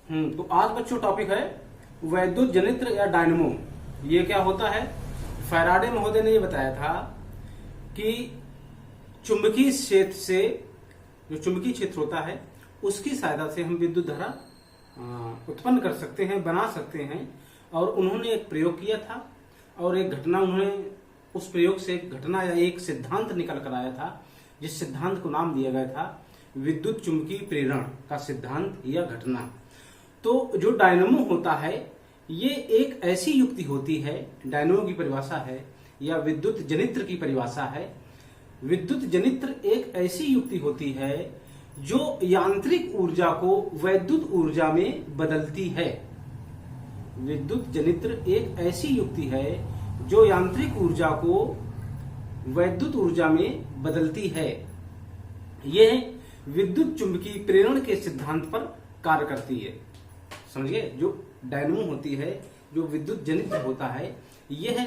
तो आज बच्चों टॉपिक है वैद्युत जनित्र या डायनमो। ये क्या होता है? फैराडे महोदय ने ये बताया था कि चुंबकीय क्षेत्र से, जो चुंबकीय क्षेत्र होता है उसकी सहायता से हम विद्युत धारा उत्पन्न कर सकते हैं, बना सकते हैं। और उन्होंने एक प्रयोग किया था और एक घटना, उन्होंने उस प्रयोग से एक घटना या एक सिद्धांत निकल कर आया था, जिस सिद्धांत को नाम दिया गया था विद्युत चुंबकीय प्रेरण का सिद्धांत या घटना। तो जो डायनमो होता है ये एक ऐसी युक्ति होती है, डायनमो की परिभाषा है या विद्युत जनित्र की परिभाषा है। विद्युत जनित्र एक ऐसी युक्ति होती है जो यांत्रिक ऊर्जा को वैद्युत ऊर्जा में बदलती है। विद्युत जनित्र एक ऐसी युक्ति है जो यांत्रिक ऊर्जा को वैद्युत ऊर्जा में बदलती है। यह विद्युत चुंबकीय प्रेरण के सिद्धांत पर कार्य करती है। समझिए, जो डायनमो होती है, जो विद्युत जनित्र होता है, यह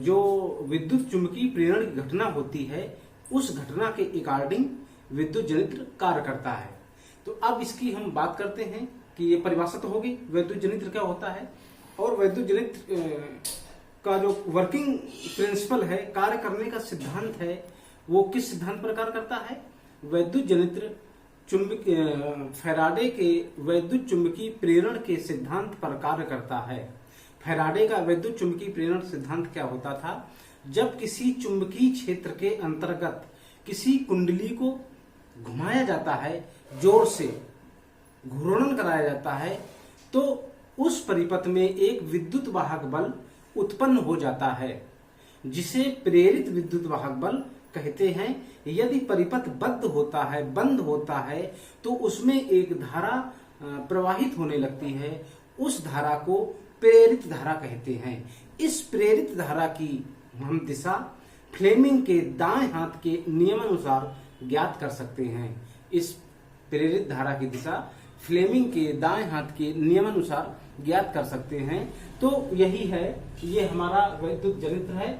जो विद्युत चुंबकीय प्रेरण की घटना होती है उस घटना के अकॉर्डिंग विद्युत जनित्र कार्य करता है। तो अब इसकी हम बात करते हैं कि ये परिभाषा तो होगी वैद्युत जनित्र क्या होता है, और वैद्युत जनित्र का जो वर्किंग प्रिंसिपल है, कार्य करने का सिद्धांत है, वो किस सिद्धांत पर कार्य करता है? वैद्युत जनित्र फैराडे के वैद्युत चुंबकीय प्रेरण के सिद्धांत पर कार्य करता है। फैराडे का वैद्युत चुंबकीय प्रेरण सिद्धांत क्या होता था? जब किसी चुंबकीय क्षेत्र के अंतर्गत किसी कुंडली को घुमाया जाता है, जोर से घूर्णन कराया जाता है, तो उस परिपथ में एक विद्युत वाहक बल उत्पन्न हो जाता है, जिसे प्रेरित विद्युत वाहक बल कहते हैं। यदि परिपथ बंद होता है तो उसमें एक धारा प्रवाहित होने लगती है, उस धारा को प्रेरित धारा कहते हैं। इस प्रेरित धारा की हम दिशा फ्लेमिंग के दाएं हाथ के नियमानुसार ज्ञात कर सकते हैं। इस प्रेरित धारा की दिशा फ्लेमिंग के दाएं हाथ के नियमानुसार ज्ञात कर सकते हैं। तो यही है, ये हमारा वैद्युत जनित्र है।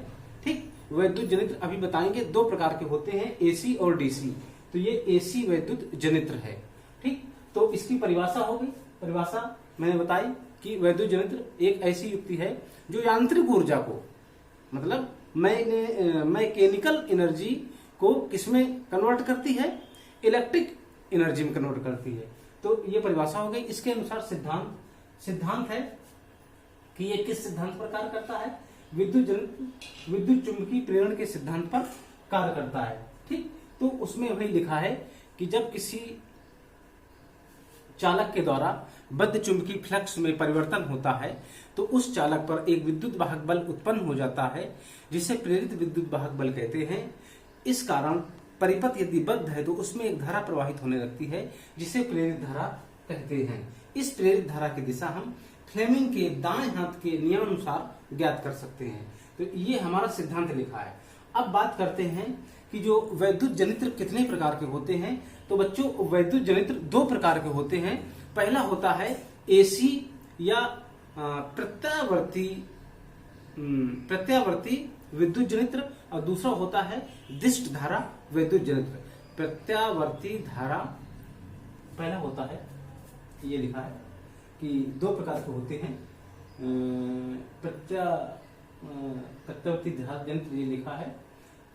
ठीक, वैद्युत जनित्र अभी बताएंगे, दो प्रकार के होते हैं, एसी और डीसी। तो ये एसी वैद्युत जनित्र है। ठीक, तो इसकी परिभाषा होगी। परिभाषा मैंने बताई कि वैद्युत जनित्र एक ऐसी युक्ति है जो यांत्रिक ऊर्जा को, मतलब मैकेनिकल एनर्जी को किसमें कन्वर्ट करती है? इलेक्ट्रिक एनर्जी में कन्वर्ट करती है। तो ये परिभाषा हो गई। इसके अनुसार सिद्धांत है कि ये किस सिद्धांत पर कार्य करता है? विद्युत चुंबकीय प्रेरण के सिद्धांत पर कार्य करता है। ठीक, तो उसमें वही लिखा है कि जब किसी चालक के द्वारा बद्ध चुंबकीय फ्लक्स में परिवर्तन होता है तो उस चालक पर एक विद्युत वाहक बल उत्पन्न हो जाता है, जिसे प्रेरित विद्युत वाहक बल कहते हैं। इस कारण परिपथ यदि बद्ध है तो उसमें एक धारा प्रवाहित होने लगती है, जिसे प्रेरित धारा कहते हैं। इस प्रेरित धारा की दिशा हम फ्लेमिंग के दाएं हाथ के नियमानुसार ज्ञात कर सकते हैं। तो ये हमारा सिद्धांत लिखा है। अब बात करते हैं कि जो वैद्युत जनित्र कितने प्रकार के होते हैं। तो बच्चों, वैद्युत जनित्र दो प्रकार के होते हैं। पहला होता है एसी या प्रत्यावर्ती विद्युत जनित्र, और दूसरा होता है दिष्ट धारा विद्युत जनित्र। प्रत्यावर्ती धारा पहला होता है, ये लिखा है कि दो प्रकार के होते हैं। प्रत्यावर्ती धारा जनित्र ये लिखा है।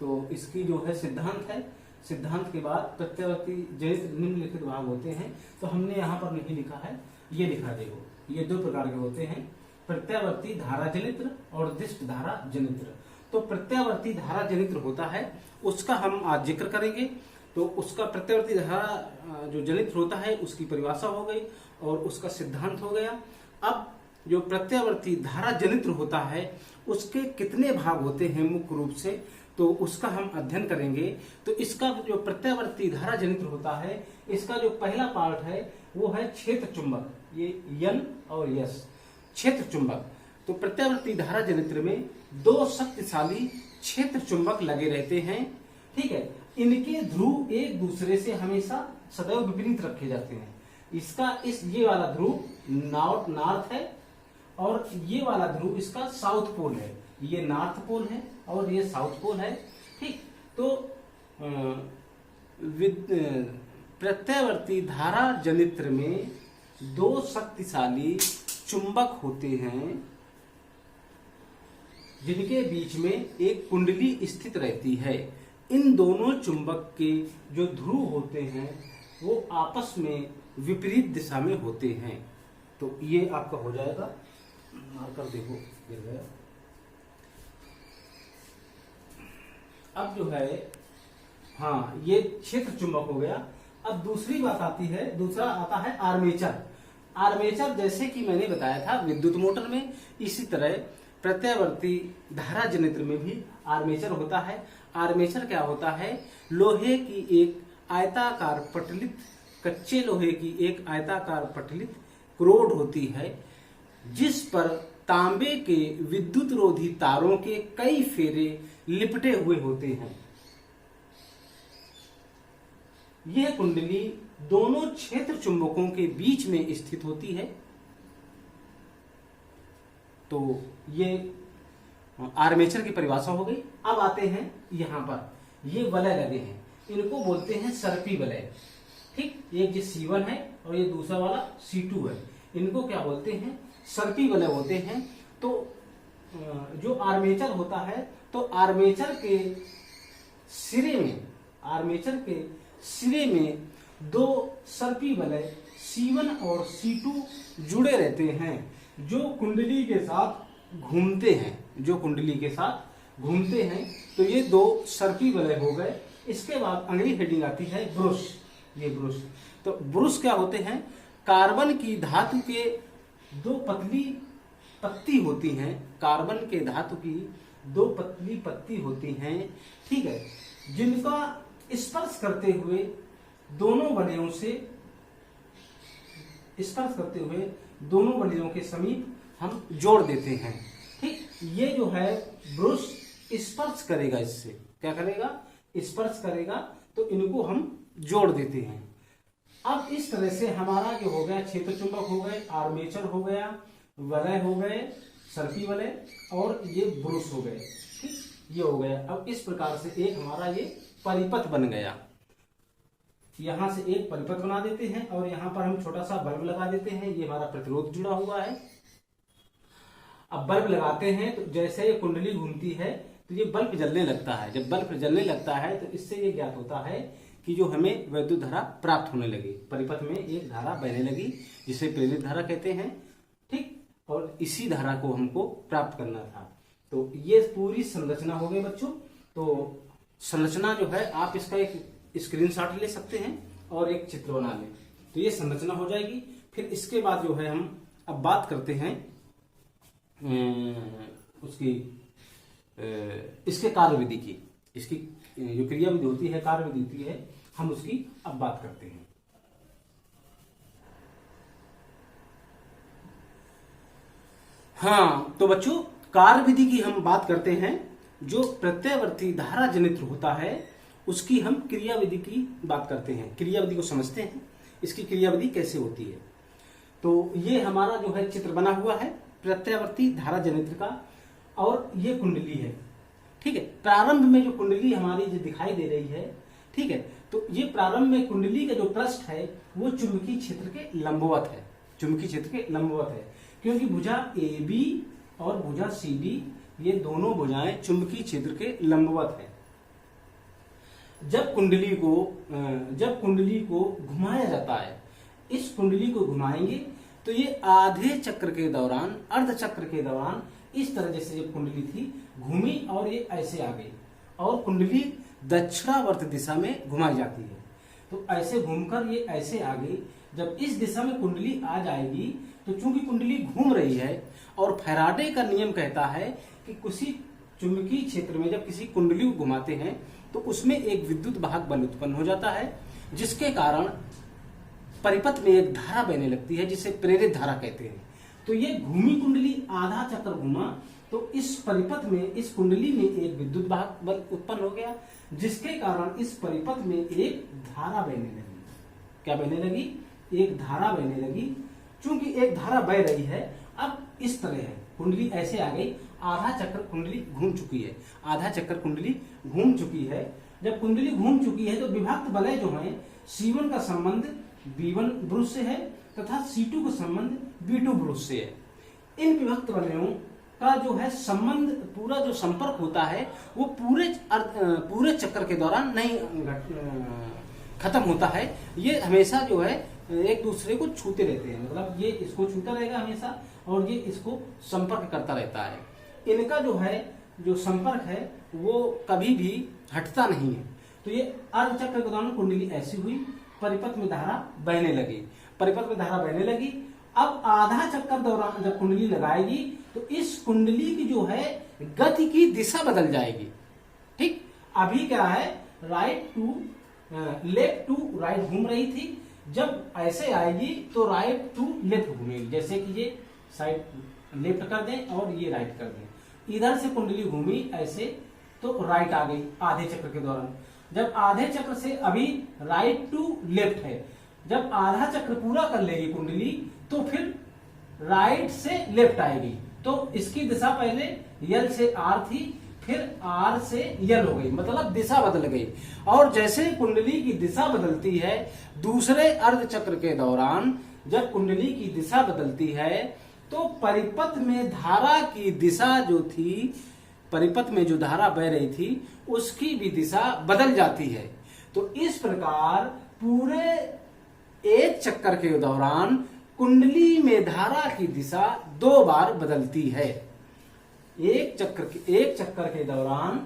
तो इसकी जो है सिद्धांत है, सिद्धांत के बाद प्रत्यावर्ती जनित्र निम्नलिखित भाग होते हैं। तो हमने यहाँ पर नहीं लिखा है, ये लिखा देखो। ये दो प्रकार के होते हैं, प्रत्यावर्ती धारा जनित्र और दिष्ट धारा जनित्र। तो प्रत्यावर्ती धारा जनित्र होता है, उसका हम आज जिक्र करेंगे। तो उसका प्रत्यावर्ती धारा जो जनित्र होता है उसकी परिभाषा हो गई और उसका सिद्धांत हो गया। अब जो प्रत्यावर्ती धारा जनित्र होता है उसके कितने भाग होते हैं मुख्य रूप से, तो उसका हम अध्ययन करेंगे। तो इसका जो प्रत्यावर्ती धारा जनित्र होता है, इसका जो पहला पार्ट है वो है क्षेत्र चुंबक, ये यन और यस, क्षेत्र चुंबक। तो प्रत्यावर्ती धारा जनित्र में दो शक्तिशाली क्षेत्र चुंबक लगे रहते हैं। ठीक है, इनके ध्रुव एक दूसरे से हमेशा सदैव विपरीत रखे जाते हैं। ये वाला ध्रुव नॉर्थ है और ये वाला ध्रुव इसका साउथ पोल है। ये नॉर्थ पोल है और ये साउथ पोल है। ठीक, तो प्रत्यावर्ती धारा जनित्र में दो शक्तिशाली चुंबक होते हैं जिनके बीच में एक कुंडली स्थित रहती है। इन दोनों चुंबक के जो ध्रुव होते हैं वो आपस में विपरीत दिशा में होते हैं। तो ये आपका हो जाएगा, मार्कर देखो गिर गया। अब जो है, हाँ, ये क्षेत्र चुंबक हो गया। अब दूसरी बात आती है, दूसरा आता है आर्मेचर। आर्मेचर जैसे कि मैंने बताया था विद्युत मोटर में, इसी तरह प्रत्यावर्ती धारा जनित्र में भी आर्मेचर होता है। आर्मेचर क्या होता है? लोहे की एक आयताकार पटलित, कच्चे लोहे की एक आयताकार पटलित क्रोड होती है जिस पर तांबे के विद्युत रोधी तारों के कई फेरे लिपटे हुए होते हैं। यह कुंडली दोनों क्षेत्र चुंबकों के बीच में स्थित होती है। तो ये आर्मेचर की परिभाषा हो गई। अब आते हैं यहां पर, ये वलय लगे हैं, इनको बोलते हैं सर्पी वलय। ठीक, एक जो C1 है और ये दूसरा वाला C2 है, इनको क्या बोलते हैं? सर्पी वलय होते हैं। तो जो आर्मेचर होता है, तो आर्मेचर के सिरे में दो सर्पी वलय C1 और C2 जुड़े रहते हैं जो कुंडली के साथ घूमते हैं। तो ये दो सर्पी वलय हो गए। इसके बाद अगली हेडिंग आती है ब्रुश। ये ब्रुश, तो ब्रुश क्या होते हैं? कार्बन की धातु के दो पतली पत्ती होती हैं, कार्बन के धातु की दो पतली पत्ती होती हैं, ठीक है, जिनका स्पर्श करते हुए दोनों वलयों के समीप हम जोड़ देते हैं। ठीक, ये जो है ब्रुश स्पर्श करेगा, इससे क्या करेगा? स्पर्श करेगा, तो इनको हम जोड़ देते हैं। अब इस तरह से हमारा जो हो गया क्षेत्र चुंबक हो गए, आर्मेचर हो गया, वलय हो गए, सर्पी वलय, और ये ब्रुश हो गए। ठीक, ये हो गया। अब इस प्रकार से एक हमारा ये परिपथ बन गया। यहां से एक परिपथ बना देते हैं और यहां पर हम छोटा सा बल्ब लगा देते हैं। ये हमारा प्रतिरोध जुड़ा हुआ है। अब बल्ब लगाते हैं तो जैसे ये कुंडली घूमती है तो ये बल्ब जलने लगता है। जब बल्ब जलने लगता है तो इससे ये ज्ञात होता है कि जो हमें विद्युत धारा प्राप्त होने लगी, परिपथ में एक धारा बहने लगी जिसे प्रेरित धारा कहते हैं। ठीक, और इसी धारा को हमको प्राप्त करना था। तो ये पूरी संरचना हो गई बच्चों। तो संरचना जो है आप इसका एक स्क्रीनशॉट ले सकते हैं और एक चित्र बना लें, तो ये संरचना हो जाएगी। फिर इसके बाद जो है हम अब बात करते हैं इसके कार्य विधि की। इसकी जो क्रिया विधि होती है, कार्य विधि होती है, हम उसकी अब बात करते हैं। हाँ, तो बच्चों कार्य विधि की हम बात करते हैं। जो प्रत्यावर्ती धारा जनित्र होता है उसकी हम क्रिया विधि की बात करते हैं। क्रिया विधि को समझते हैं, इसकी क्रिया विधि कैसे होती है। तो ये हमारा जो है चित्र बना हुआ है प्रत्यावर्ती धारा जनित्र का, और ये कुंडली है। ठीक है, प्रारंभ में जो कुंडली हमारी जो दिखाई दे रही है, ठीक है, तो ये प्रारंभ में कुंडली का जो पृष्ठ है वो चुंबकीय क्षेत्र के लंबवत है। चुंबकीय क्षेत्र के लंबवत है क्योंकि भुजा AB और भुजा CD, ये दोनों भुजाएं चुंबकीय क्षेत्र के लंबवत है। जब कुंडली को घुमाया जाता है, इस कुंडली को घुमाएंगे तो ये आधे चक्र के दौरान, अर्ध चक्र के दौरान इस तरह जैसे ये कुंडली थी घूमी और ये ऐसे आ गई, और कुंडली दक्षिणावर्त दिशा में घुमाई जाती है। तो ऐसे घूमकर ये ऐसे आ गई। जब इस दिशा में कुंडली आ जाएगी तो चूंकि कुंडली घूम रही है और फैराडे का नियम कहता है कि किसी चुंबकीय क्षेत्र में जब किसी कुंडली को घुमाते हैं तो उसमें एक विद्युत वाहक बल उत्पन्न हो जाता है, जिसके कारण परिपथ में एक धारा बहने लगती है जिसे प्रेरित धारा कहते हैं। तो ये घूमी कुंडली आधा चक्र घूमा तो इस परिपथ में, इस कुंडली में एक विद्युत वाहक बल उत्पन्न हो गया, जिसके कारण इस परिपथ में एक धारा बहने लगी। क्या बहने लगी? एक धारा बहने लगी। चूंकि एक धारा बह रही है, अब इस तरह है, कुंडली ऐसे आ गई, आधा चक्र कुंडली घूम चुकी है, आधा चक्र कुंडली घूम चुकी है। जब कुंडली घूम चुकी है तो विभक्त वलय जो है, C1 का संबंध B1 ब्रुश से है तथा C2 का संबंध B2 ब्रुश से है। इन विभक्त वलयों का जो है संबंध, पूरा जो संपर्क होता है वो पूरे चक्र के दौरान नहीं खत्म होता है। ये हमेशा जो है एक दूसरे को छूते रहते हैं, मतलब ये इसको छूता रहेगा हमेशा और ये इसको संपर्क करता रहता है। इनका जो है जो संपर्क है वो कभी भी हटता नहीं है। तो ये अर्धचक्र के दौरान कुंडली ऐसी हुई, परिपथ में धारा बहने लगी, परिपथ में धारा बहने लगी। अब आधा चक्कर दौरान जब कुंडली लगाएगी तो इस कुंडली की जो है गति की दिशा बदल जाएगी। ठीक, अभी क्या है, right to left to right घूम रही थी, जब ऐसे आएगी तो राइट टू लेफ्ट घूमेगी। जैसे कि ये साइड लेफ्ट कर दें और ये राइट कर दें, इधर से कुंडली घूमी ऐसे तो राइट आ गई आधे चक्र के दौरान। जब आधे चक्र से अभी राइट टू लेफ्ट है, जब आधा चक्र पूरा कर लेगी कुंडली तो फिर राइट से लेफ्ट आएगी। तो इसकी दिशा पहले यल से आर थी, फिर आर से यल हो गई, मतलब दिशा बदल गई। और जैसे कुंडली की दिशा बदलती है दूसरे अर्ध चक्र के दौरान, जब कुंडली की दिशा बदलती है तो परिपथ में धारा की दिशा जो थी, परिपथ में जो धारा बह रही थी उसकी भी दिशा बदल जाती है। तो इस प्रकार पूरे एक चक्कर के दौरान कुंडली में धारा की दिशा 2 बार बदलती है। एक चक्कर के दौरान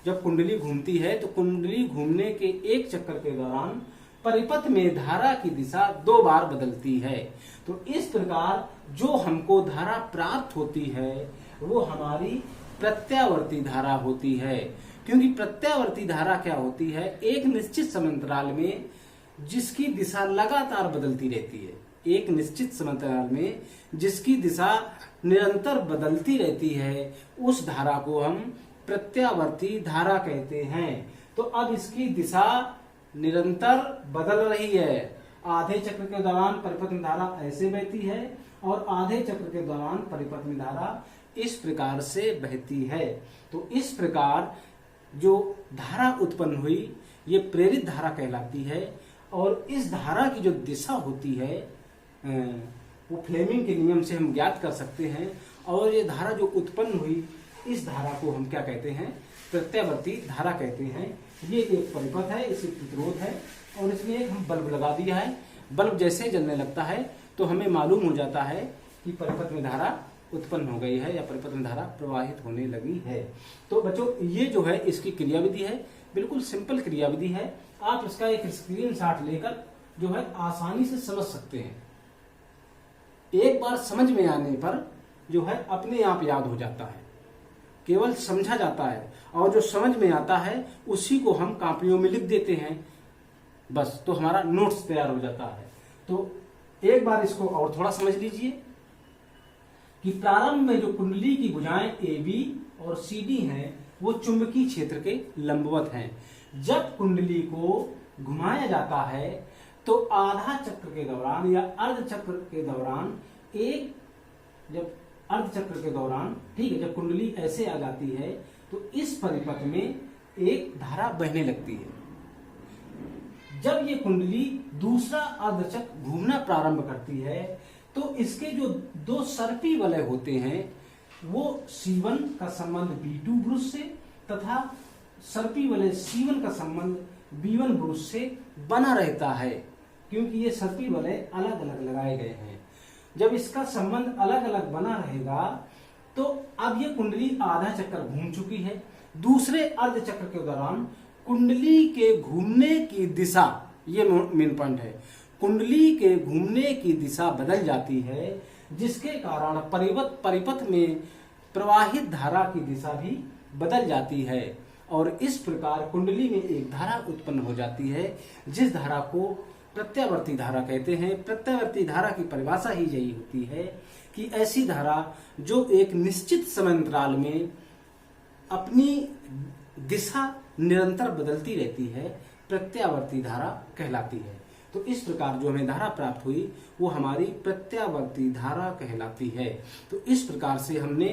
जब कुंडली घूमती है तो कुंडली घूमने के एक चक्कर के दौरान परिपथ में धारा की दिशा 2 बार बदलती है। तो इस प्रकार जो हमको धारा प्राप्त होती है वो हमारी प्रत्यावर्ती धारा होती है। क्योंकि प्रत्यावर्ती धारा क्या होती है, एक निश्चित समांतराल में जिसकी दिशा लगातार बदलती रहती है, एक निश्चित समांतराल में जिसकी दिशा निरंतर बदलती रहती है, उस धारा को हम प्रत्यावर्ती धारा कहते हैं। तो अब इसकी दिशा निरंतर बदल रही है। आधे चक्र के दौरान परिपथ में धारा ऐसे बहती है और आधे चक्र के दौरान परिपथ में धारा इस प्रकार से बहती है। तो इस प्रकार जो धारा उत्पन्न हुई ये प्रेरित धारा कहलाती है। और इस धारा की जो दिशा होती है वो फ्लेमिंग के नियम से हम ज्ञात कर सकते हैं। और ये धारा जो उत्पन्न हुई इस धारा को हम क्या कहते हैं, प्रत्यावर्ती धारा कहते हैं। ये एक परिपथ है, इसे प्रतिरोध है और इसमें एक हम बल्ब लगा दिया है। बल्ब जैसे जलने लगता है तो हमें मालूम हो जाता है कि परिपथ में धारा उत्पन्न हो गई है या परिपथ में धारा प्रवाहित होने लगी है। तो बच्चों ये जो है इसकी क्रियाविधि है, बिल्कुल सिंपल क्रियाविधि है। आप इसका एक स्क्रीनशॉट लेकर जो है आसानी से समझ सकते हैं। एक बार समझ में आने पर जो है अपने आप याद हो जाता है, केवल समझा जाता है और जो समझ में आता है उसी को हम कॉपियों में लिख देते हैं, बस तो हमारा नोट्स तैयार हो जाता है। तो एक बार इसको और थोड़ा समझ लीजिए कि प्रारंभ में जो कुंडली की भुजाएं AB और CD हैं वो चुंबकीय क्षेत्र के लंबवत हैं। जब कुंडली को घुमाया जाता है तो आधा चक्र के दौरान या अर्ध चक्र के दौरान जब अर्ध चक्र के दौरान, ठीक है, जब कुंडली ऐसे आ जाती है तो इस परिपथ में एक धारा बहने लगती है। जब ये कुंडली दूसरा अर्धचक्र घूमना प्रारंभ करती है तो इसके जो 2 सर्पी वलय होते हैं वो C1 का संबंध B2 ब्रुश से तथा सर्पी वलय C1 का संबंध B1 ब्रुश से बना रहता है, क्योंकि ये सर्पी वलय अलग अलग लगाए गए हैं। जब इसका संबंध अलग अलग बना रहेगा तो अब ये कुंडली आधा चक्कर घूम चुकी है। दूसरे अर्ध चक्र के दौरान कुंडली के घूमने की दिशा, ये मेन पॉइंट है, कुंडली के घूमने की दिशा बदल जाती है, जिसके कारण परिपथ में प्रवाहित धारा की दिशा भी बदल जाती है और इस प्रकार कुंडली में एक धारा उत्पन्न हो जाती है जिस धारा को प्रत्यावर्ती धारा कहते हैं। प्रत्यावर्ती धारा की परिभाषा ही यही होती है कि ऐसी धारा जो एक निश्चित समांतराल में अपनी दिशा निरंतर बदलती रहती है, प्रत्यावर्ती धारा कहलाती है। तो इस प्रकार जो हमें धारा प्राप्त हुई वो हमारी प्रत्यावर्ती धारा कहलाती है। तो इस प्रकार से हमने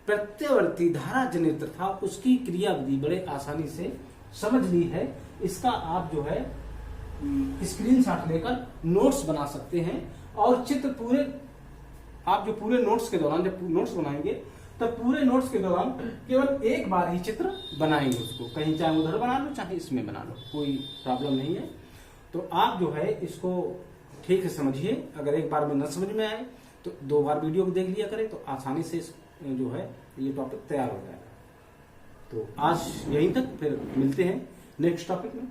प्रत्यावर्ती धारा जनित्र था उसकी क्रियाविधि बड़े आसानी से समझ ली है। इसका आप जो है स्क्रीनशॉट लेकर नोट्स बना सकते हैं और चित्र पूरे, आप जो पूरे नोट्स के दौरान जब नोट्स बनाएंगे तब पूरे नोट्स के दौरान केवल एक बार ही चित्र बनाएंगे उसको, कहीं चाहे उधर बना लो चाहे इसमें बना लो, कोई प्रॉब्लम नहीं है। तो आप जो है इसको ठीक से समझिए, अगर एक बार में न समझ में आए तो 2 बार वीडियो को देख लिया करें, तो आसानी से जो है ये टॉपिक तैयार हो जाएगा। तो आज यहीं तक, फिर मिलते हैं नेक्स्ट टॉपिक में।